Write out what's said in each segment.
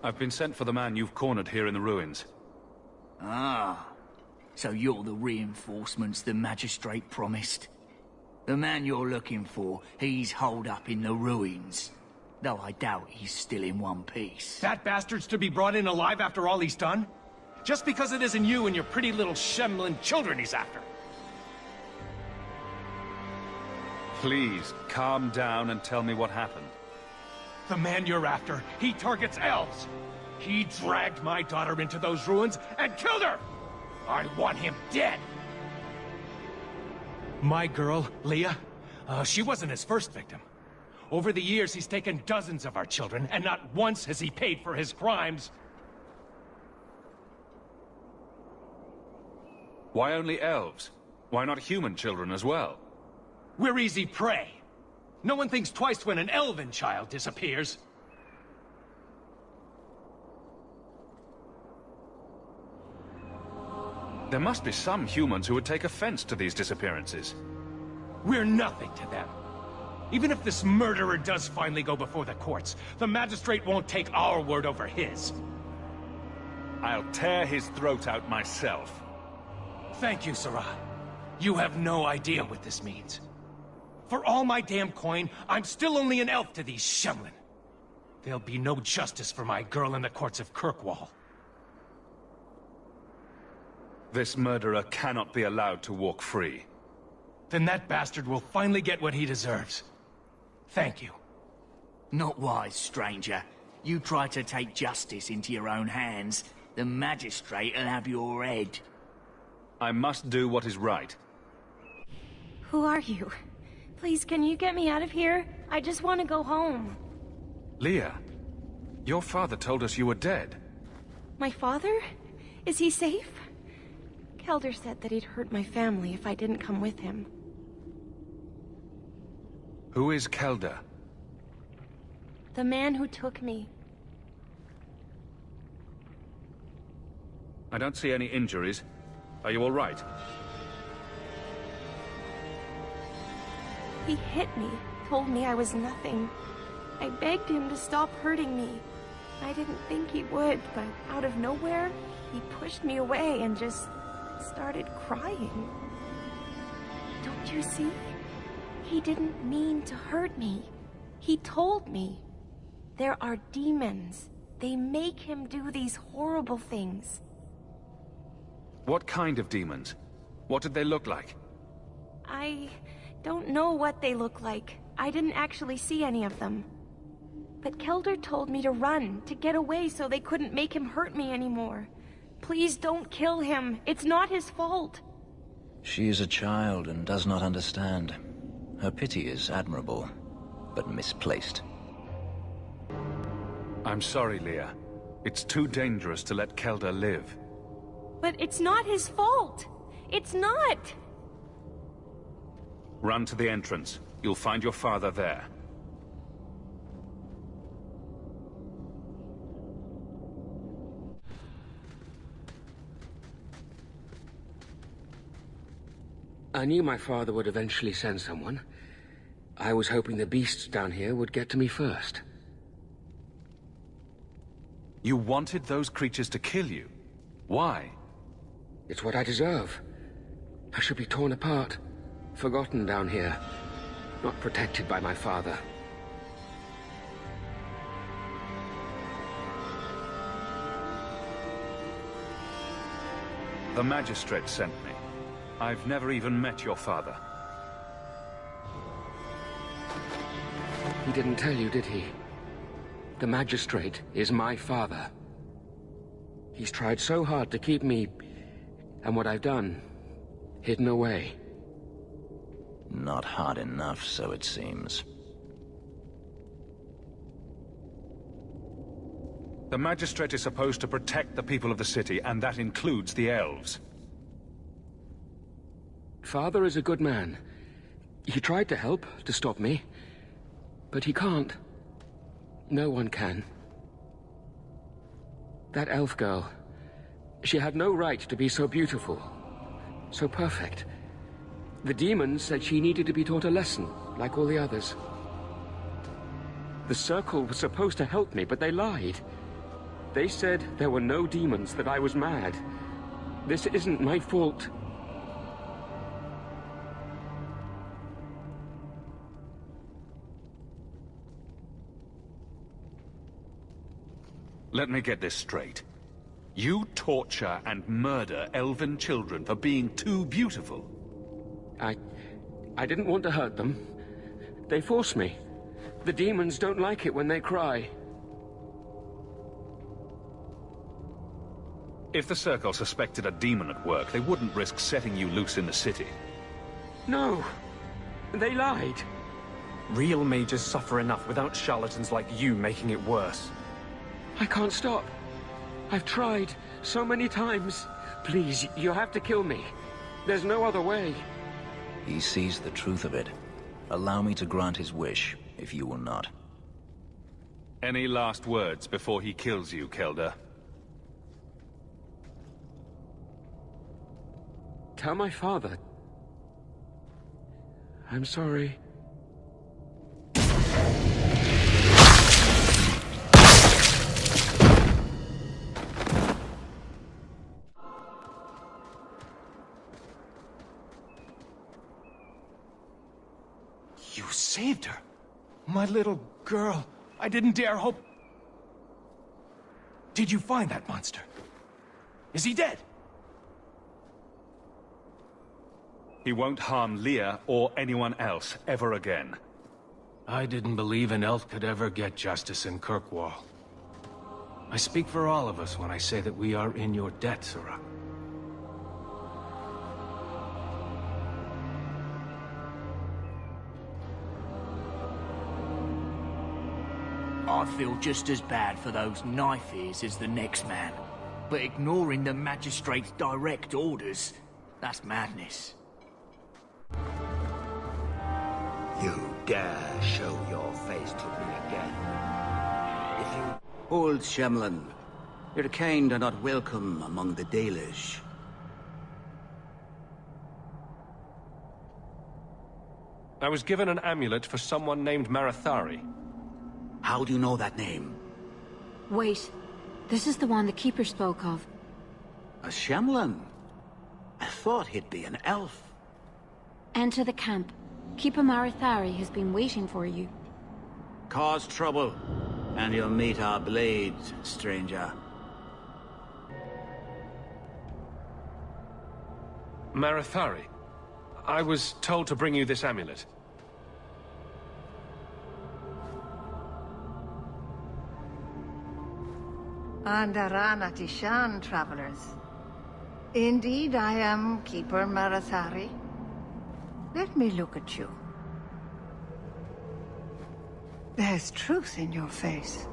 I've been sent for the man you've cornered here in the ruins. Ah, so you're the reinforcements the magistrate promised. The man you're looking for, he's holed up in the ruins. Though I doubt he's still in one piece. That bastard's to be brought in alive after all he's done? Just because it isn't you and your pretty little Shemlin children he's after. Please, calm down and tell me what happened. The man you're after, he targets elves. He dragged my daughter into those ruins and killed her! I want him dead! My girl, Leah, she wasn't his first victim. Over the years, he's taken dozens of our children, and not once has he paid for his crimes. Why only elves? Why not human children as well? We're easy prey. No one thinks twice when an elven child disappears. There must be some humans who would take offense to these disappearances. We're nothing to them. Even if this murderer does finally go before the courts, the magistrate won't take our word over his. I'll tear his throat out myself. Thank you, Sarah. You have no idea what this means. For all my damn coin, I'm still only an elf to these Shemlin. There'll be no justice for my girl in the courts of Kirkwall. This murderer cannot be allowed to walk free. Then that bastard will finally get what he deserves. Thank you. Not wise, stranger. You try to take justice into your own hands, the magistrate'll have your head. I must do what is right. Who are you? Please, can you get me out of here? I just want to go home. Leah, your father told us you were dead. My father? Is he safe? Kelder said that he'd hurt my family if I didn't come with him. Who is Kelder? The man who took me. I don't see any injuries. Are you all right? He hit me, told me I was nothing. I begged him to stop hurting me. I didn't think he would, but out of nowhere, he pushed me away and just started crying. Don't you see? He didn't mean to hurt me. He told me. There are demons. They make him do these horrible things. What kind of demons? What did they look like? I don't know what they look like. I didn't actually see any of them. But Kelder told me to run, to get away so they couldn't make him hurt me anymore. Please don't kill him. It's not his fault. She is a child and does not understand. Her pity is admirable, but misplaced. I'm sorry, Leah. It's too dangerous to let Kelder live. But it's not his fault. It's not. Run to the entrance. You'll find your father there. I knew my father would eventually send someone. I was hoping the beasts down here would get to me first. You wanted those creatures to kill you? Why? It's what I deserve. I should be torn apart, forgotten down here, not protected by my father. The magistrate sent me. I've never even met your father. He didn't tell you, did he? The magistrate is my father. He's tried so hard to keep me, and what I've done, hidden away. Not hard enough, so it seems. The magistrate is supposed to protect the people of the city, and that includes the elves. Father is a good man. He tried to help, to stop me. But he can't. No one can. That elf girl, she had no right to be so beautiful, so perfect. The demons said she needed to be taught a lesson, like all the others. The Circle was supposed to help me, but they lied. They said there were no demons, that I was mad. This isn't my fault. Let me get this straight. You torture and murder elven children for being too beautiful. I didn't want to hurt them. They forced me. The demons don't like it when they cry. If the Circle suspected a demon at work, they wouldn't risk setting you loose in the city. No. They lied. Real mages suffer enough without charlatans like you making it worse. I can't stop. I've tried so many times. Please, you have to kill me. There's no other way. He sees the truth of it. Allow me to grant his wish, if you will not. Any last words before he kills you, Kelda? Tell my father. I'm sorry. You saved her. My little girl. I didn't dare hope... Did you find that monster? Is he dead? He won't harm Leah or anyone else ever again. I didn't believe an elf could ever get justice in Kirkwall. I speak for all of us when I say that we are in your debt, Sirrah. I feel just as bad for those knife ears as the next man. But ignoring the magistrate's direct orders, that's madness. You dare show your face to me again. If you... Old Shemlin, your kind are not welcome among the Dalish. I was given an amulet for someone named Marathari. How do you know that name? Wait. This is the one the Keeper spoke of. A Shemlin? I thought he'd be an elf. Enter the camp. Keeper Marathari has been waiting for you. Cause trouble, and you'll meet our blades, stranger. Marathari. I was told to bring you this amulet. Andarana Tishan, travelers. Indeed, I am Keeper Marathari. Let me look at you. There's truth in your face.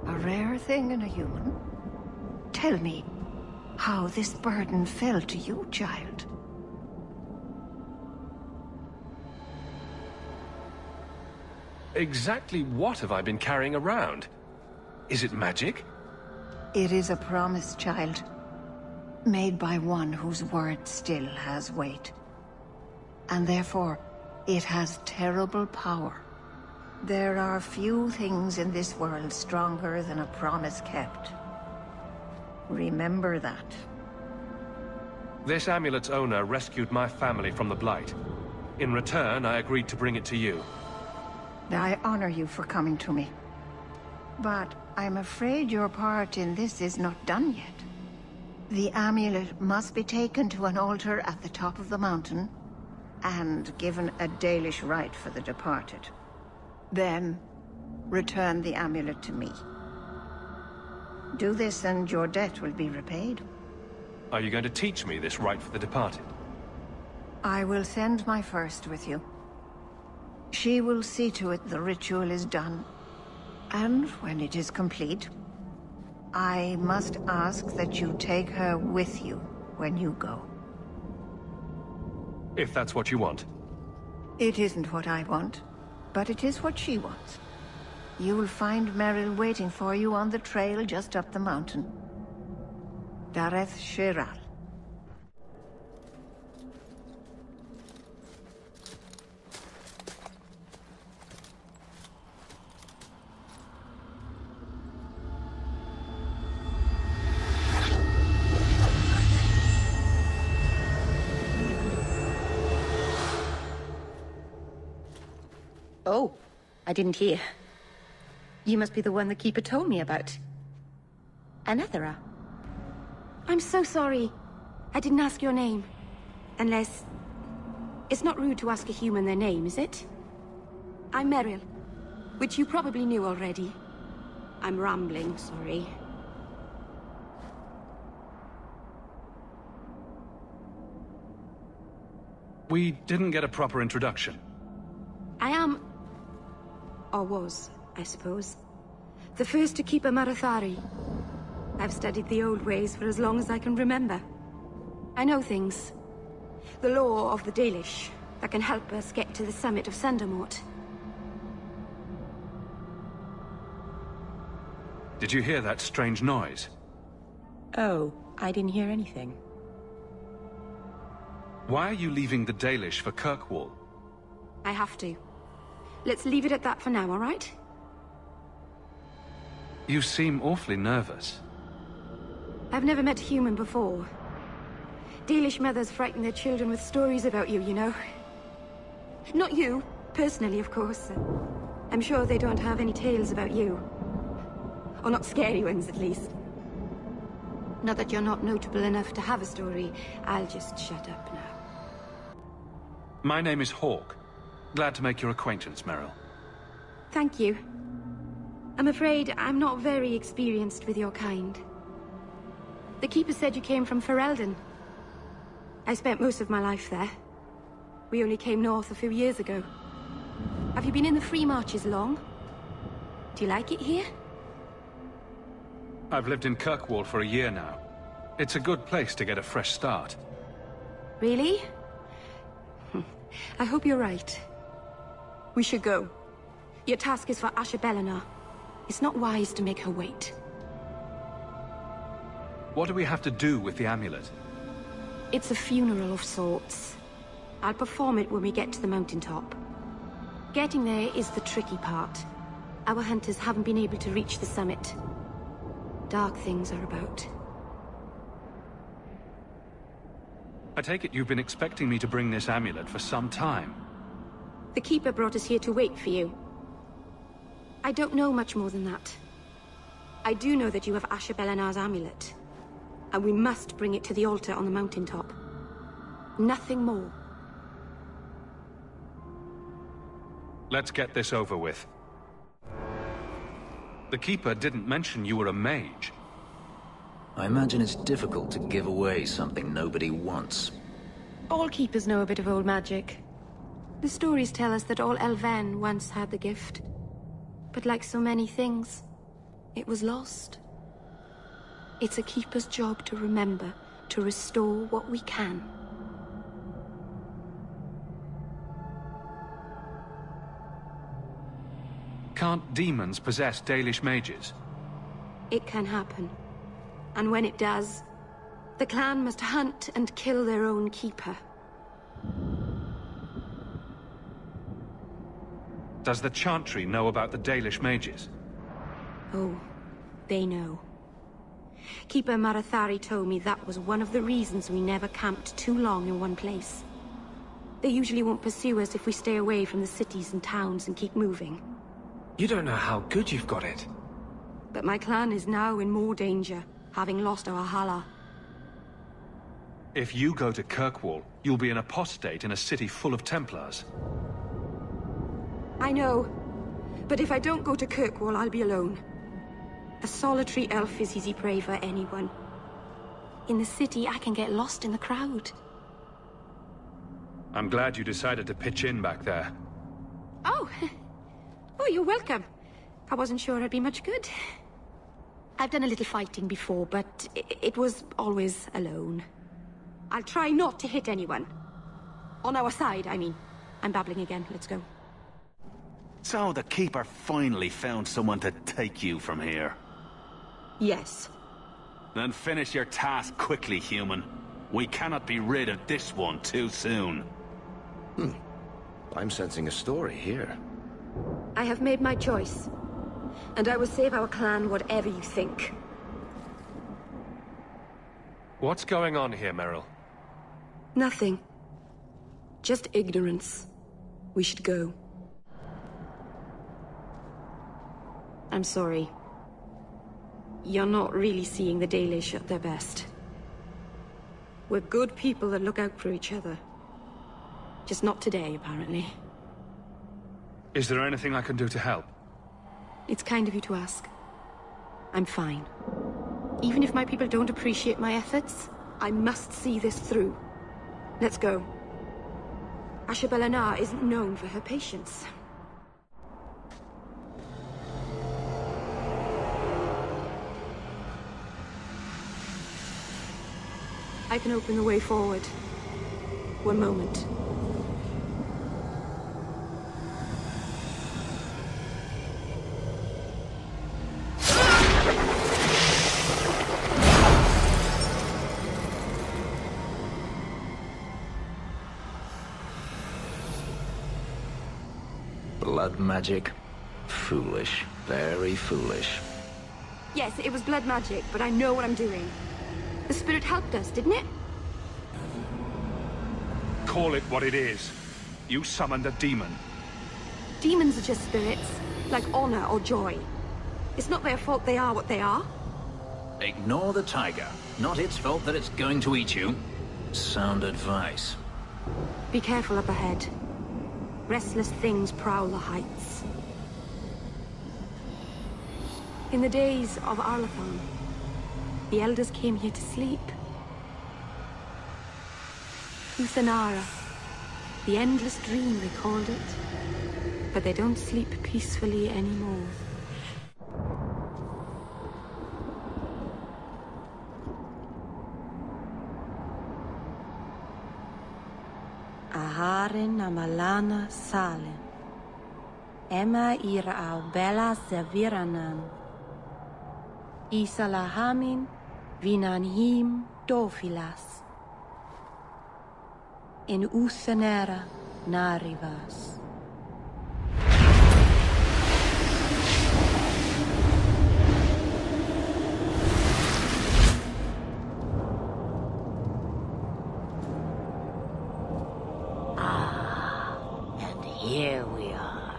A rare thing in a human. Tell me how this burden fell to you, child. Exactly what have I been carrying around? Is it magic? It is a promise, child. Made by one whose word still has weight. And therefore, it has terrible power. There are few things in this world stronger than a promise kept. Remember that. This amulet's owner rescued my family from the Blight. In return, I agreed to bring it to you. I honor you for coming to me. But I'm afraid your part in this is not done yet. The amulet must be taken to an altar at the top of the mountain, and given a Dalish rite for the departed. Then, return the amulet to me. Do this and your debt will be repaid. Are you going to teach me this rite for the departed? I will send my first with you. She will see to it the ritual is done. And when it is complete, I must ask that you take her with you when you go. If that's what you want. It isn't what I want, but it is what she wants. You will find Merrill waiting for you on the trail just up the mountain. Dareth Shiral. Oh, I didn't hear. You must be the one the Keeper told me about. Anethera. I'm so sorry. I didn't ask your name. Unless... It's not rude to ask a human their name, is it? I'm Merrill, which you probably knew already. I'm rambling, sorry. We didn't get a proper introduction. I am... or was, I suppose. The first to keep a Marathari. I've studied the old ways for as long as I can remember. I know things. The law of the Dalish that can help us get to the summit of Sundermort. Did you hear that strange noise? Oh, I didn't hear anything. Why are you leaving the Dalish for Kirkwall? I have to. Let's leave it at that for now, all right? You seem awfully nervous. I've never met a human before. Dalish mothers frighten their children with stories about you, you know. Not you, personally, of course. I'm sure they don't have any tales about you. Or not scary ones, at least. Not that you're not notable enough to have a story. I'll just shut up now. My name is Hawk. Glad to make your acquaintance, Merrill. Thank you. I'm afraid I'm not very experienced with your kind. The Keeper said you came from Ferelden. I spent most of my life there. We only came north a few years ago. Have you been in the Free Marches long? Do you like it here? I've lived in Kirkwall for a year now. It's a good place to get a fresh start. Really? I hope you're right. We should go. Your task is for Asher Bellinar. It's not wise to make her wait. What do we have to do with the amulet? It's a funeral of sorts. I'll perform it when we get to the mountaintop. Getting there is the tricky part. Our hunters haven't been able to reach the summit. Dark things are about. I take it you've been expecting me to bring this amulet for some time. The Keeper brought us here to wait for you. I don't know much more than that. I do know that you have Asher Bellinar's amulet. And we must bring it to the altar on the mountaintop. Nothing more. Let's get this over with. The Keeper didn't mention you were a mage. I imagine it's difficult to give away something nobody wants. All Keepers know a bit of old magic. The stories tell us that all Elven once had the gift. But like so many things, it was lost. It's a Keeper's job to remember, to restore what we can. Can't demons possess Dalish mages? It can happen. And when it does, the clan must hunt and kill their own Keeper. Does the Chantry know about the Dalish mages? Oh, they know. Keeper Marathari told me that was one of the reasons we never camped too long in one place. They usually won't pursue us if we stay away from the cities and towns and keep moving. You don't know how good you've got it. But my clan is now in more danger, having lost our Hala. If you go to Kirkwall, you'll be an apostate in a city full of Templars. I know. But if I don't go to Kirkwall, I'll be alone. A solitary elf is easy prey for anyone. In the city, I can get lost in the crowd. I'm glad you decided to pitch in back there. Oh! Oh, you're welcome. I wasn't sure I'd be much good. I've done a little fighting before, but it was always alone. I'll try not to hit anyone. On our side, I mean. I'm babbling again. Let's go. So the Keeper finally found someone to take you from here. Yes. Then finish your task quickly, human. We cannot be rid of this one too soon. I'm sensing a story here. I have made my choice. And I will save our clan whatever you think. What's going on here, Merrill? Nothing. Just ignorance. We should go. I'm sorry. You're not really seeing the Dalish at their best. We're good people that look out for each other. Just not today, apparently. Is there anything I can do to help? It's kind of you to ask. I'm fine. Even if my people don't appreciate my efforts, I must see this through. Let's go. Ashbalanar isn't known for her patience. I can open the way forward. One moment. Blood magic? Foolish. Very foolish. Yes, it was blood magic, but I know what I'm doing. The spirit helped us, didn't it? Call it what it is. You summoned a demon. Demons are just spirits, like honor or joy. It's not their fault they are what they are. Ignore the tiger. Not its fault that it's going to eat you. Sound advice. Be careful up ahead. Restless things prowl the heights. In the days of Arlathan, the elders came here to sleep. Uthanara, the endless dream they called it. But they don't sleep peacefully anymore. Aharin amalana salen. Emma ira au bella zaviranan. Isalahamin vinanhim dofilas. In Uthanera narivas. Here we are.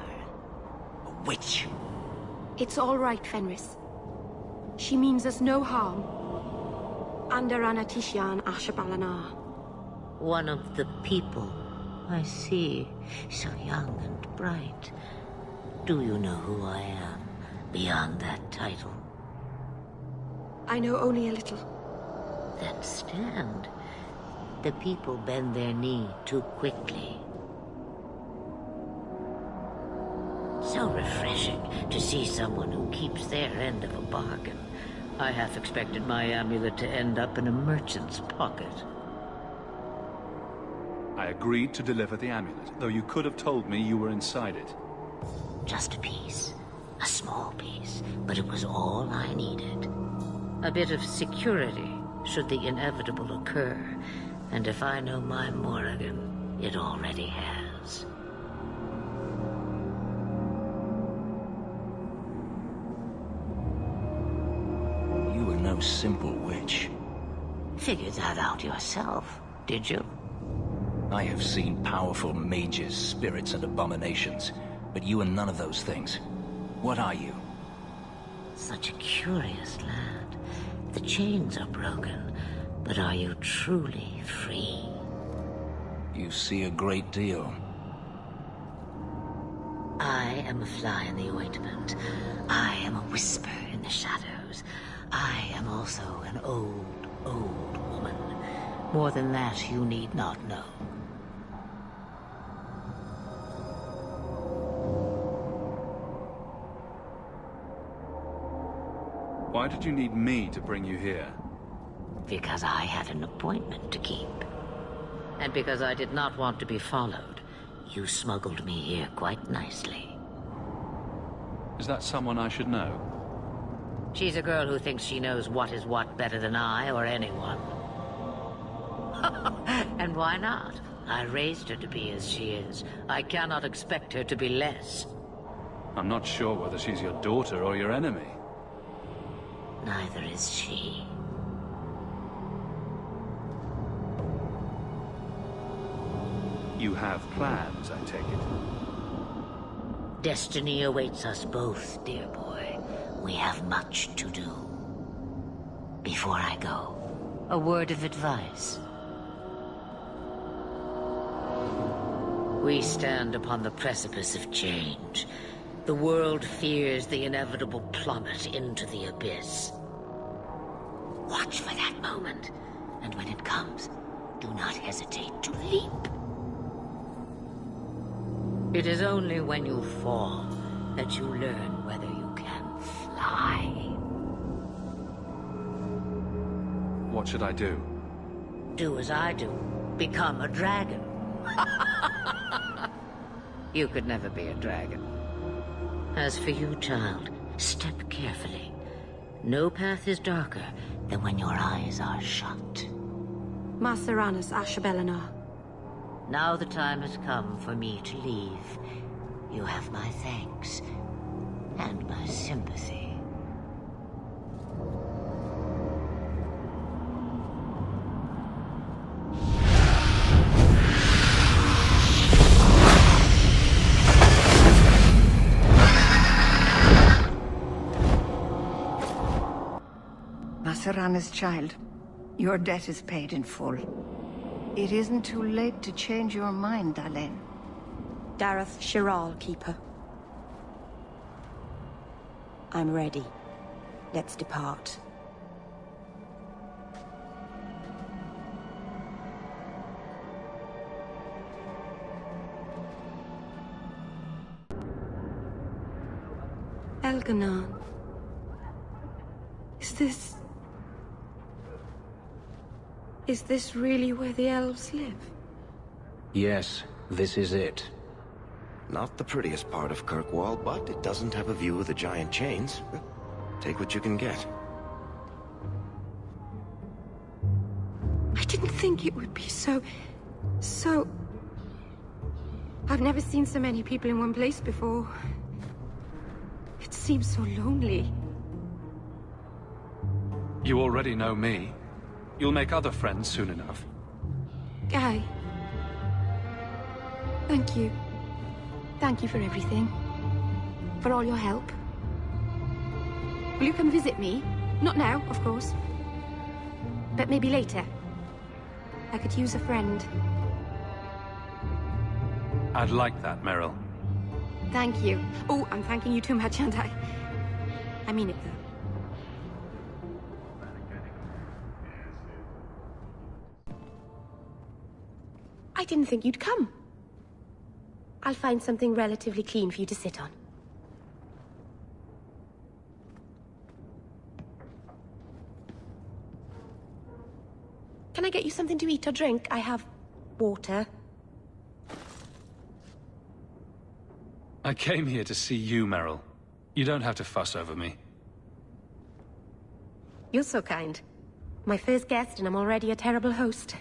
A witch. It's all right, Fenris. She means us no harm. Andarana Tishan Ashbalanar. One of the people. I see. So young and bright. Do you know who I am, beyond that title? I know only a little. Then stand. The people bend their knee too quickly. So refreshing to see someone who keeps their end of a bargain. I half expected my amulet to end up in a merchant's pocket. I agreed to deliver the amulet, though you could have told me you were inside it. Just a piece. A small piece, but it was all I needed. A bit of security, should the inevitable occur. And if I know my Morrigan, it already has. You were no simple witch. Figured that out yourself, did you? I have seen powerful mages, spirits, and abominations, but you are none of those things. What are you? Such a curious lad. The chains are broken, but are you truly free? You see a great deal. I am a fly in the ointment. I am a whisper in the shadows. I am also an old, old woman. More than that, you need not know. Why did you need me to bring you here? Because I had an appointment to keep. And because I did not want to be followed, you smuggled me here quite nicely. Is that someone I should know? She's a girl who thinks she knows what is what better than I or anyone. And why not? I raised her to be as she is. I cannot expect her to be less. I'm not sure whether she's your daughter or your enemy. Neither is she. You have plans, I take it. Destiny awaits us both, dear boy. We have much to do. Before I go, a word of advice. We stand upon the precipice of change. The world fears the inevitable plummet into the abyss. Watch for that moment, and when it comes, do not hesitate to leap. It is only when you fall that you learn whether you can fly. What should I do? Do as I do. Become a dragon. You could never be a dragon. As for you, child, step carefully. No path is darker than when your eyes are shut. Maceranus Ashabellinar. Now the time has come for me to leave. You have my thanks and my sympathy. Maceranus, child, your debt is paid in full. It isn't too late to change your mind, Dalen. Dareth Shiral, Keeper. I'm ready. Let's depart. Elganon. Is this really where the elves live? Yes, this is it. Not the prettiest part of Kirkwall, but it doesn't have a view of the giant chains. Take what you can get. I didn't think it would be so... I've never seen so many people in one place before. It seems so lonely. You already know me. You'll make other friends soon enough. Guy. Thank you. Thank you for everything. For all your help. Will you come visit me? Not now, of course. But maybe later. I could use a friend. I'd like that, Merrill. Thank you. Oh, I'm thanking you too much, aren't I? I mean it, though. I didn't think you'd come. I'll find something relatively clean for you to sit on. Can I get you something to eat or drink? I have water. I came here to see you, Merrill. You don't have to fuss over me. You're so kind. My first guest, and I'm already a terrible host.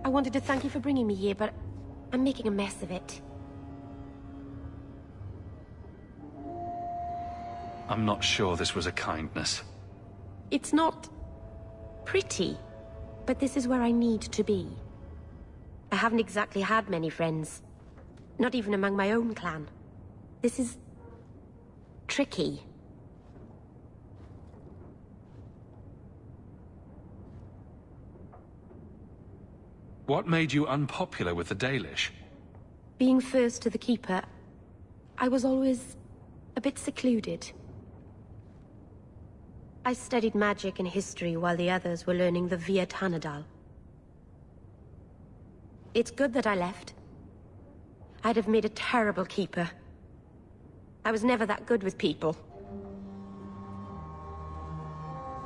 I wanted to thank you for bringing me here, but I'm making a mess of it. I'm not sure this was a kindness. It's not pretty, but this is where I need to be. I haven't exactly had many friends. Not even among my own clan. This is tricky. What made you unpopular with the Dalish? Being first to the Keeper, I was always a bit secluded. I studied magic and history while the others were learning the Via Tanadal. It's good that I left. I'd have made a terrible Keeper. I was never that good with people.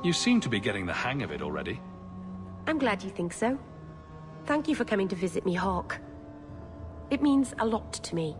You seem to be getting the hang of it already. I'm glad you think so. Thank you for coming to visit me, Hawk. It means a lot to me.